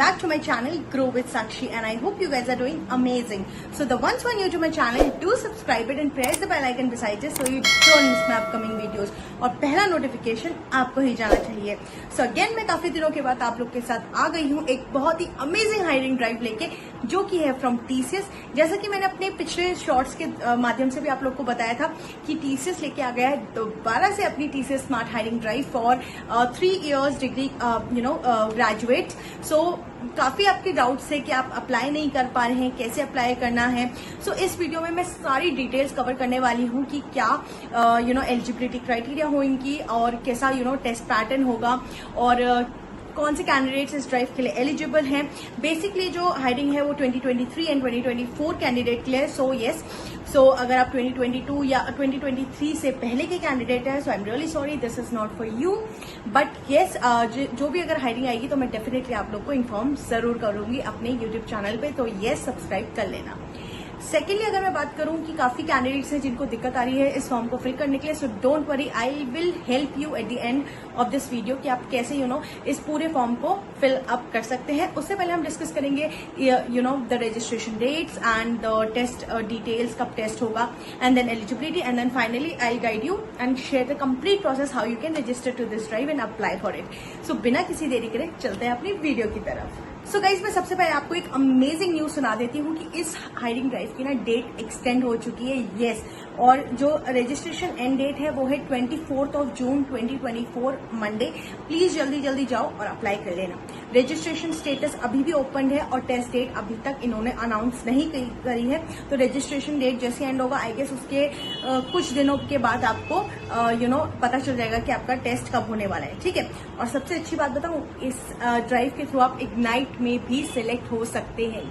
back to my channel Grow with Sakshi, and I hope you guys are doing amazing. So the ones who are new to my channel, do subscribe it and press the bell icon beside it so you don't miss my upcoming videos. और पहला notification आपको ही जाना चाहिए. So again मैं काफी दिनों के बाद आप लोग के साथ आ गई हूँ एक बहुत ही अमेजिंग हायरिंग ड्राइव लेके, जो कि है फ्रॉम TCS. जैसा कि मैंने अपने पिछले शॉर्ट्स के माध्यम से भी आप लोग को बताया था कि TCS लेके आ गया है दोबारा से अपनी TCS smart hiring drive for 3 years degree graduate. So काफी आपके डाउट्स है कि आप अप्लाई नहीं कर पा रहे हैं, कैसे अप्लाई करना है. सो इस वीडियो में मैं सारी डिटेल्स कवर करने वाली हूँ कि क्या एलिजिबिलिटी क्राइटेरिया होंगी और कैसा टेस्ट पैटर्न होगा और कौन से कैंडिडेट्स इस ड्राइव के लिए एलिजिबल हैं. बेसिकली जो हायरिंग है वो 2023 एंड 2024 कैंडिडेट के लिए. सो अगर आप 2022 या 2023 से पहले के कैंडिडेट हैं, so I am really sorry, this is not for you. But yes, जो भी अगर हायरिंग आएगी तो मैं डेफिनेटली आप लोग को इन्फॉर्म जरूर करूंगी अपने यूट्यूब चैनल पे. तो येस, सब्सक्राइब कर लेना. सेकेंडली अगर मैं बात करूं कि काफी कैंडिडेट्स हैं जिनको दिक्कत आ रही है इस फॉर्म को फिल करने के लिए, सो don't worry, I will help you at the end of this video कि आप कैसे इस पूरे फॉर्म को फिल अप कर सकते हैं. उससे पहले हम डिस्कस करेंगे the registration dates and the test details, कब टेस्ट होगा, and then eligibility, and then finally I guide you and share the complete process how you can register to this drive and apply for it. So बिना किसी देरी करे चलते हैं अपनी video की तरफ. सो गाइज, मैं सबसे पहले आपको एक अमेजिंग न्यूज सुना देती हूँ कि इस हायरिंग ड्राइव की डेट एक्सटेंड हो चुकी है. येस, और जो रजिस्ट्रेशन एंड डेट है वो है 24 जून 2024 मंडे. प्लीज जल्दी जल्दी जाओ और अप्लाई कर लेना. रजिस्ट्रेशन स्टेटस अभी भी ओपन है और टेस्ट डेट अभी तक इन्होंने अनाउंस नहीं करी है. तो रजिस्ट्रेशन डेट जैसे एंड होगा, आई गेस उसके कुछ दिनों के बाद आपको पता चल जाएगा कि आपका टेस्ट कब होने वाला है. ठीक है. और सबसे अच्छी बात बताऊं, इस ड्राइव के थ्रू आप इग्नाइट में भी सिलेक्ट हो सकते हैं.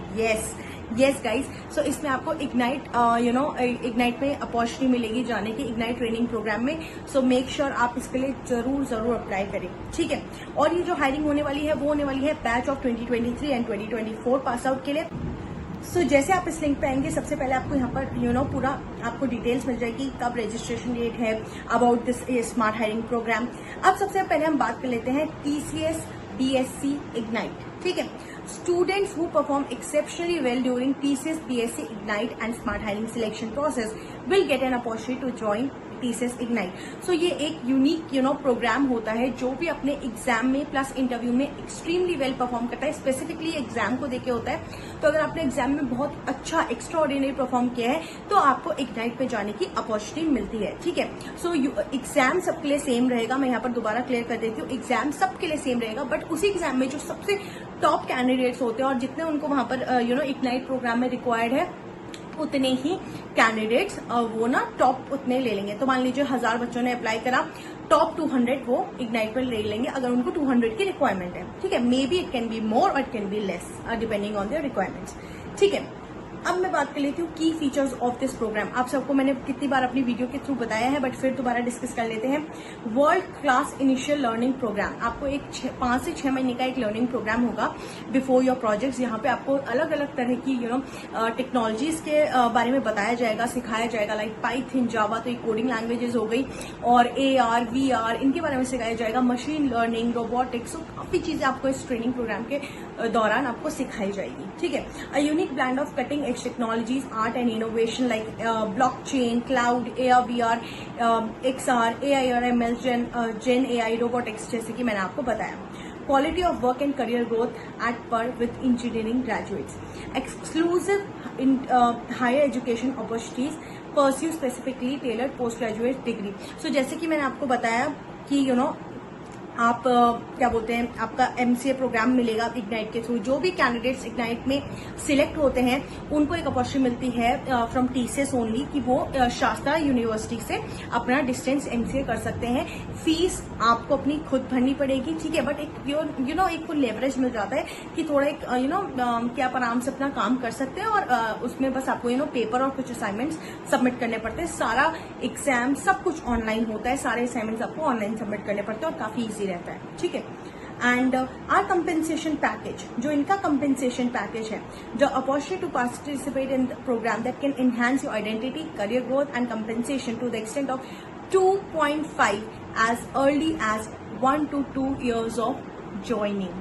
यस गाइज, सो इसमें आपको इग्नाइट में अपॉर्चुनिटी मिलेगी जाने की, इग्नाइट ट्रेनिंग प्रोग्राम में. सो मेक श्योर आप इसके लिए जरूर अप्लाई करें. ठीक है. और ये जो हायरिंग होने वाली है वो होने वाली है batch of 2023 and 2024 pass out के लिए. सो जैसे आप इस लिंक पे आएंगे, सबसे पहले आपको यहाँ पर पूरा आपको डिटेल्स मिल जाएगी, कब रजिस्ट्रेशन डेट है, about this smart hiring programme. अब सबसे पहले हम बात कर लेते हैं TCS BSc इग्नाइट. ठीक है. Students who perform exceptionally well during TCS BSc Ignite and Smart Hiring selection process will get an opportunity to join TCS Ignite. So ये एक यूनिक प्रोग्राम होता है जो भी अपने एग्जाम में प्लस इंटरव्यू में एक्सट्रीमली वेल परफॉर्म करता है. स्पेसिफिकली एग्जाम को देके होता है. तो अगर आपने एग्जाम में बहुत अच्छा एक्स्ट्राऑर्डिनरी परफॉर्म किया है तो आपको इग्नाइट पे जाने की अपॉर्चुनिटी मिलती है. ठीक है. सो एग्जाम सबके लिए सेम रहेगा. मैं यहाँ पर दोबारा क्लियर कर देती हूँ, एग्जाम सबके लिए सेम रहेगा. बट उसी एग्जाम में जो सबसे टॉप कैंडिडेट्स होते हैं और जितने उनको वहां पर इग्नाइट प्रोग्राम में रिक्वायर्ड है उतने ही कैंडिडेट्स वो टॉप उतने ले लेंगे. तो मान लीजिए 1000 बच्चों ने अप्लाई करा, टॉप 200 वो इग्नाइट पर ले लेंगे अगर उनको 200 की रिक्वायरमेंट है. ठीक है. Maybe it can be more और it can be less depending on their requirements. ठीक है. अब मैं बात कर लेती हूँ की फीचर्स ऑफ दिस प्रोग्राम. आप सबको मैंने कितनी बार अपनी वीडियो के थ्रू बताया है, बट फिर दोबारा डिस्कस कर लेते हैं. World class initial learning programme. आपको एक 5 से 6 महीने का एक लर्निंग प्रोग्राम होगा बिफोर योर प्रोजेक्ट्स. यहाँ पे आपको अलग अलग तरह की टेक्नोलॉजीज के बारे में बताया जाएगा, सिखाया जाएगा. लाइक पाइथन, जावा तो एक कोडिंग लैंग्वेजेस हो गई, और AR VR इनके बारे में सिखाया जाएगा. मशीन लर्निंग, रोबोटिक्स, काफी चीजें आपको इस ट्रेनिंग प्रोग्राम के दौरान आपको सिखाई जाएगी. ठीक है. A unique blend of cutting edge technologies, art and innovation like blockchain, cloud, AR VR, XR, AI और ML, Gen AI, रोबोटिक्स, जैसे कि मैंने आपको बताया. Quality of work and career growth at par with engineering graduates. Exclusive in higher education opportunities. Pursue specifically tailored postgraduate degree. So जैसे कि मैंने आपको बताया कि आप क्या बोलते हैं, आपका MCA प्रोग्राम मिलेगा इग्नाइट के थ्रू. जो भी कैंडिडेट्स इग्नाइट में सिलेक्ट होते हैं उनको एक अपॉर्चुनिटी मिलती है फ्रॉम TCS ओनली कि वो शास्त्रा यूनिवर्सिटी से अपना डिस्टेंस MCA कर सकते हैं. फीस आपको अपनी खुद भरनी पड़ेगी. ठीक है. बट एक एक को लेवरेज मिल जाता है कि थोड़ा एक कि आप आराम से अपना काम कर सकते हैं और उसमें बस आपको पेपर और कुछ असाइनमेंट्स सबमिट करने पड़ते हैं. सारा एग्जाम सब कुछ ऑनलाइन होता है. सारे असाइनमेंट्स आपको ऑनलाइन सबमिट करने पड़ते हैं और काफी ईजी रहता है. ठीक है. एंड आर कंपेंसेशन पैकेज, जो इनका कंपेंसेशन पैकेज है, the opportunity to participate in the program that can enhance your identity, career growth and compensation to the extent of 2.5 as early as 1 to 2 years of joining.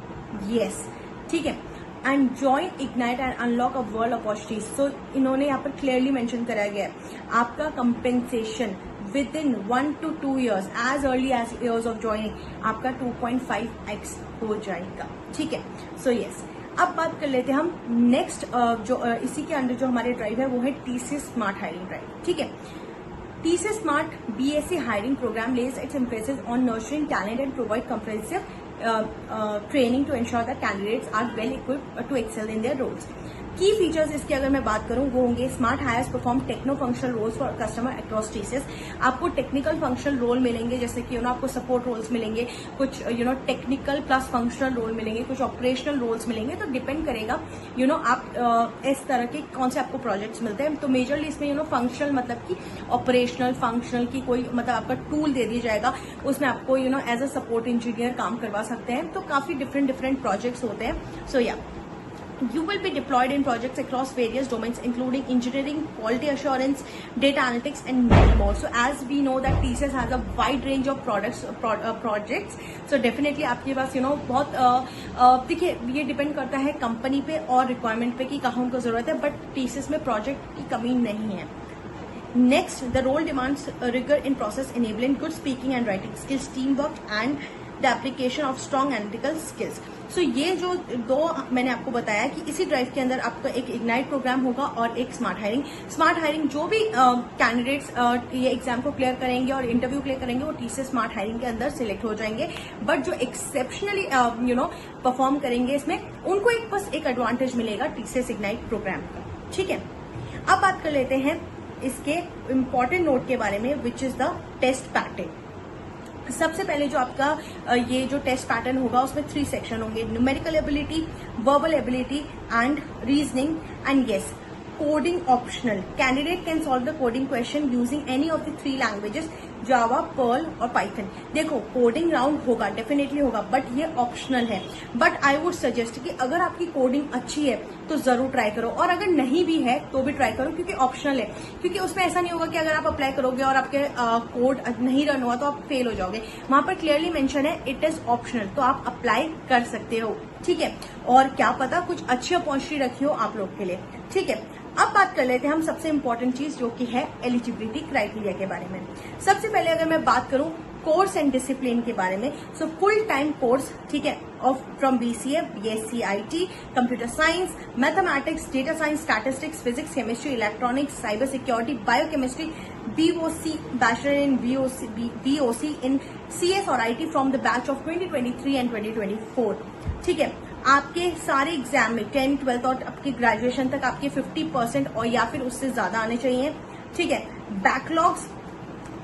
Yes. ठीक है। And join ignite and unlock a world opportunities. So इन्होंने यहाँ पर clearly mention कराया गया है आपका compensation within 1 to 2 years as early as years of joining आपका 2.5x हो जाएगा। ठीक है। सो यस, अब बात कर लेते हैं हम नेक्स्ट जो इसी के अंडर जो हमारे ड्राइव है वो है टीसीएस स्मार्ट हायरिंग ड्राइव। ठीक है। TCS Smart BSc hiring program lays its emphasis on nurturing talent and provide comprehensive training to ensure that candidates are well equipped to excel in their roles. की features इसके अगर मैं बात करूं वो होंगे smart hires perform techno functional roles for customer across TCS. आपको technical functional role मिलेंगे, जैसे कि आपको सपोर्ट रोल्स मिलेंगे, कुछ टेक्निकल प्लस फंक्शनल रोल मिलेंगे, कुछ ऑपरेशनल रोल्स मिलेंगे। तो डिपेंड करेगा आप इस तरह के कौन से आपको प्रोजेक्ट्स मिलते हैं। तो मेजरली इसमें फंक्शनल मतलब कि ऑपरेशनल फंक्शनल की कोई मतलब आपका टूल दे दिया जाएगा, उसमें आपको एज अ सपोर्ट इंजीनियर काम करवा सकते हैं। तो काफी डिफरेंट प्रोजेक्ट्स होते हैं। सो या you will be deployed in projects across various domains including engineering, quality assurance, data analytics and many more. So as we know that TCS has a wide range of projects, so definitely आपके पास बहुत देखिए ये depend करता है company पे और requirement पे कि कहाँ उनको जरूरत है, बट TCS में प्रोजेक्ट की कमी नहीं है। Next, the role demands rigor in process enabling good speaking and writing skills, teamwork and the application of strong analytical skills. So ये जो दो मैंने आपको बताया कि इसी ड्राइव के अंदर आपका एक इग्नाइट प्रोग्राम होगा और एक स्मार्ट हायरिंग जो भी कैंडिडेट्स ये एग्जाम को क्लियर करेंगे और इंटरव्यू क्लियर करेंगे वो टीसीएस स्मार्ट हायरिंग के अंदर सिलेक्ट हो जाएंगे। बट जो एक्सेप्शनली परफॉर्म करेंगे इसमें उनको एक एडवांटेज मिलेगा टीसीएस इग्नाइट प्रोग्राम का। ठीक है। अब बात कर लेते हैं इसके इम्पोर्टेंट नोट के बारे में, which is the test pattern. सबसे पहले जो आपका ये जो टेस्ट पैटर्न होगा उसमें 3 सेक्शन होंगे, numerical ability, verbal ability and reasoning and yes coding optional. Candidate can solve the coding question using any of the 3 languages Java, Perl और पाइथन। देखो कोडिंग राउंड होगा, डेफिनेटली होगा, बट ये optional है। But I would suggest कि अगर आपकी coding अच्छी है तो जरूर ट्राई करो, और अगर नहीं भी है तो भी ट्राई करो, क्योंकि ऑप्शनल है। क्योंकि उसमें ऐसा नहीं होगा कि अगर आप अप्लाई करोगे और आपके कोड नहीं रन हुआ तो आप फेल हो जाओगे। वहां पर क्लियरली मेंशन है इट इज ऑप्शनल, तो आप अप्लाई कर सकते हो। ठीक है। और क्या पता कुछ अच्छी अपॉर्चुनिटी रखी हो आप लोग के लिए। ठीक है। अब बात कर लेते हैं हम सबसे इंपॉर्टेंट चीज जो कि है एलिजिबिलिटी क्राइटेरिया के बारे में। सबसे पहले अगर मैं बात करूं कोर्स एंड डिसिप्लिन के बारे में, सो फुल टाइम कोर्स, ठीक है, of from BCA, BSc IT, computer science, mathematics, data science, statistics, physics, chemistry, electronics, cyber security, biochemistry, BOC, bachelor in BOC in CS और IT from the batch of 2023 and 2024। ठीक है। आपके सारे exam में 10th, 12th और आपकी graduation तक आपके 50% और या फिर उससे ज्यादा आने चाहिए। ठीक है। बैकलॉग्स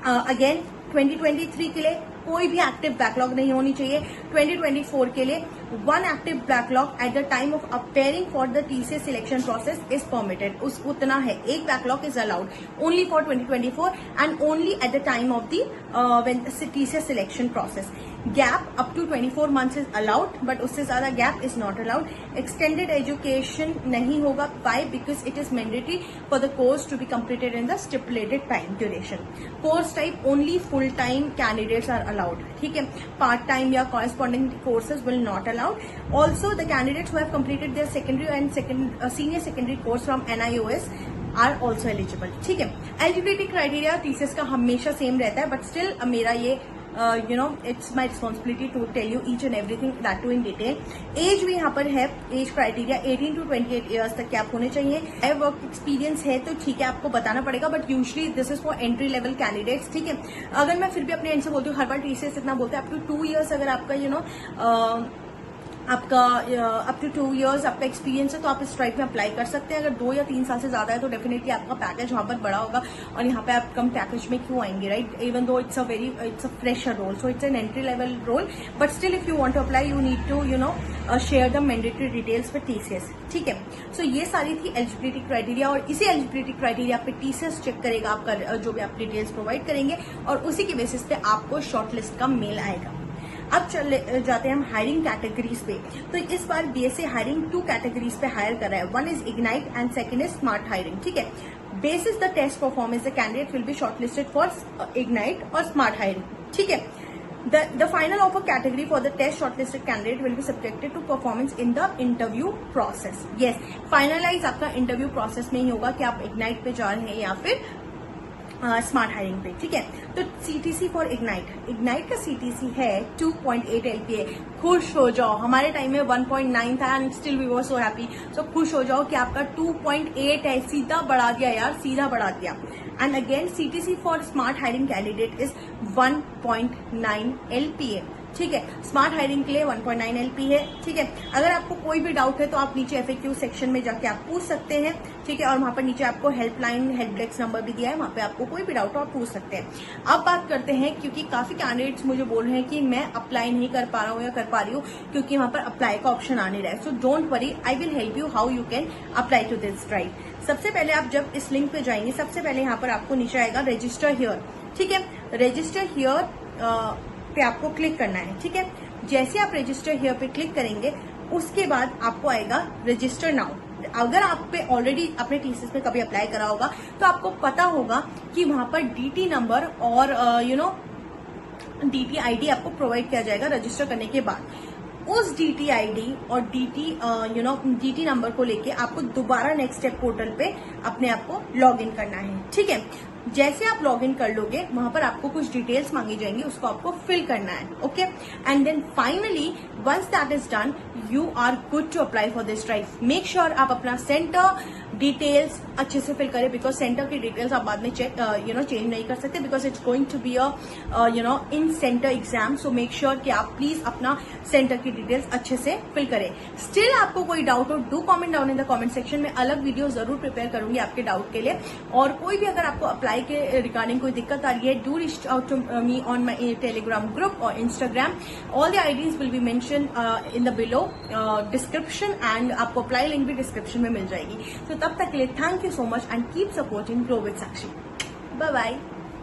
अगेन 2023 के लिए कोई भी एक्टिव बैकलॉग नहीं होनी चाहिए। 2024 के लिए 1 active backlog at the time of appearing for the TCS selection process is permitted. उतना है, एक backlog is allowed only for 2024 and only at the time of the TCS selection process. Gap up to 24 months is allowed, but उससे ज्यादा gap is not allowed. Extended education नहीं होगा, by because it is mandatory for the course to be completed in the stipulated time duration. Course type only full time candidates are allowed. ठीक है। Part time या corresponding courses will not allowed. Also, the candidates who have completed their secondary and senior secondary course from NIOS are also eligible. ठीक है। Eligibility criteria TCS का हमेशा same रहता है, but still मेरा ये it's my responsibility to tell you each and everything that too in detail. Age भी यहाँ पर है, एज क्राइटेरिया 18 to 28 ईयर्स तक के आप होने चाहिए। वर्क एक्सपीरियंस है तो ठीक है आपको बताना पड़ेगा, but usually this is for entry level candidates. ठीक है। अगर मैं फिर भी अपने एंड से बोलती हूँ, हर बार TCS इतना बोलते हैं अप टू 2 ईयर्स अगर आपका आपका अप टू 2 ईयर्स आपका एक्सपीरियंस है तो आप इस स्ट्राइक में अप्लाई कर सकते हैं। अगर 2 या 3 साल से ज्यादा है तो डेफिनेटली आपका पैकेज वहां पर बड़ा होगा, और यहाँ पे आप कम पैकेज में क्यों आएंगे, right? Even though it's a fresher role, so it's an entry level role, but still if you want to apply you need to share the mandatory details with TCS। ठीक है। सो ये सारी थी एलिजिबिलिटी क्राइटेरिया, और इसी eligibility criteria पे TCS check करेगा आपका जो भी आप डिटेल्स प्रोवाइड करेंगे, और उसी के बेसिस पे आपको शॉर्टलिस्ट का मेल आएगा। अब चले जाते हैं हम हायरिंग कैटेगरीज पे। तो इस बार BSc हायरिंग 2 कैटेगरीज पे हायर कर रहा है। 1 is Ignite and 2nd is smart hiring. ठीक है। Basis the test performance the candidate will be shortlisted for Ignite और स्मार्ट हायरिंग। ठीक है। The final offer category for the test shortlisted candidate will be subjected to performance in the interview process. Yes, finalize आपका interview process में ही होगा कि आप Ignite पे जा रहे हैं या फिर स्मार्ट हायरिंग पे, ठीक है। तो CTC फॉर इग्नाइट का CTC है 2.8 LPA। खुश हो जाओ, हमारे टाइम में 1.9 था and still we were so happy. So खुश हो जाओ कि आपका 2.8 है, सीधा बढ़ा दिया यार, सीधा बढ़ा दिया। And again CTC for smart hiring candidate is 1.9 LPA, ठीक है। स्मार्ट हायरिंग के लिए 1.9 LP है, ठीक है। अगर आपको कोई भी डाउट है तो आप नीचे FAQ सेक्शन में जाके आप पूछ सकते हैं, ठीक है। और वहां पर नीचे आपको हेल्पलाइन हेल्प डेस्क नंबर भी दिया है, वहां पे आपको कोई भी डाउट हो आप पूछ सकते हैं। अब बात करते हैं, क्योंकि काफी कैंडिडेट्स मुझे बोल रहे हैं कि मैं अप्लाई नहीं कर पा रहा हूँ या कर पा रही हूँ क्योंकि वहां पर अप्लाई का ऑप्शन आने रहा है। So don't worry, I will help you how you can apply to this drive. सबसे पहले आप जब इस लिंक पे जाएंगे, सबसे पहले यहाँ पर आपको नीचे आएगा रजिस्टर हियर, ठीक है। रजिस्टर हियर पे आपको क्लिक करना है, ठीक है। जैसे आप रजिस्टर हियर पे क्लिक करेंगे उसके बाद आपको आएगा रजिस्टर नाउ। अगर आप पे ऑलरेडी अपने TCS में कभी अप्लाई करा होगा तो आपको पता होगा कि वहां पर DT नंबर और DT ID आपको प्रोवाइड किया जाएगा रजिस्टर करने के बाद। उस DT ID और DT नंबर को लेके आपको दोबारा नेक्स्ट स्टेप पोर्टल पे अपने आप को लॉग इन करना है, ठीक है। जैसे आप लॉग इन कर लोगे वहां पर आपको कुछ डिटेल्स मांगी जाएंगी, उसको आपको फिल करना है, okay. And then finally once that is done you are good to apply for this drive. Make sure आप अपना सेंटर डिटेल्स अच्छे से फिल करें, बिकॉज सेंटर की डिटेल्स आप बाद में चेंज नहीं कर सकते, because it's going to be in centre exam. So make sure कि आप प्लीज अपना सेंटर की डिटेल्स अच्छे से फिल करें। स्टिल आपको कोई डाउट हो, do comment down in the comment section में, अलग वीडियो जरूर प्रिपेयर करूंगी आपके डाउट के लिए। और कोई भी अगर आपको अप्लाई के रिगार्डिंग कोई दिक्कत आ रही है, do reach out to me on my Telegram group और Instagram. All the IDs will be mention in the below description and आपको अप्लाई लिंक भी डिस्क्रिप्शन में मिल जाएगी। तो तब तक के लिए thank you so much and keep supporting grow with Sakshi. Bye bye.